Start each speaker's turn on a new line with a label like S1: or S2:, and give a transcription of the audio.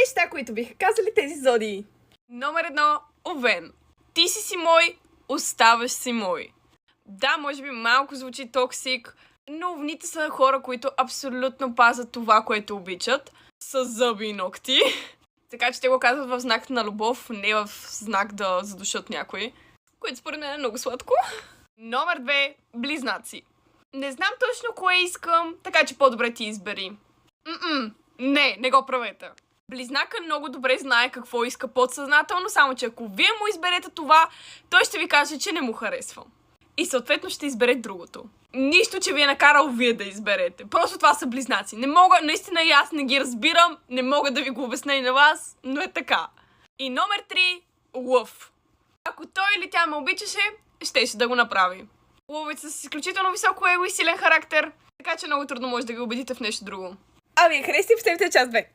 S1: неща, които биха казали тези зодии.
S2: Номер 1. Овен. Ти си мой, оставаш си мой. Да, може би малко звучи токсик, но овните са хора, които абсолютно пазят това, което обичат. С зъби и ногти. Така че те го казват в знак на любов, не в знак да задушат някой. Което според мен е много сладко. Номер 2. Близнаци. Не знам точно кое искам, така че по-добре ти избери. Не го правете. Близнака много добре знае какво иска подсъзнателно, само че ако вие му изберете това, той ще ви каже, че не му харесва. И съответно ще избере другото. Нищо, че ви е накарал вие да изберете. Просто това са близнаци. Не мога, наистина и аз не ги разбирам, не мога да ви го обясня и на вас, но е така. И номер 3. Лъв. Ако той или тя ме обичаше, щеше да го направи. Лъвовете са с изключително високо его и силен характер, така че много трудно може да ви убедите в нещо друго.
S1: А вие харесате и поставите част 2.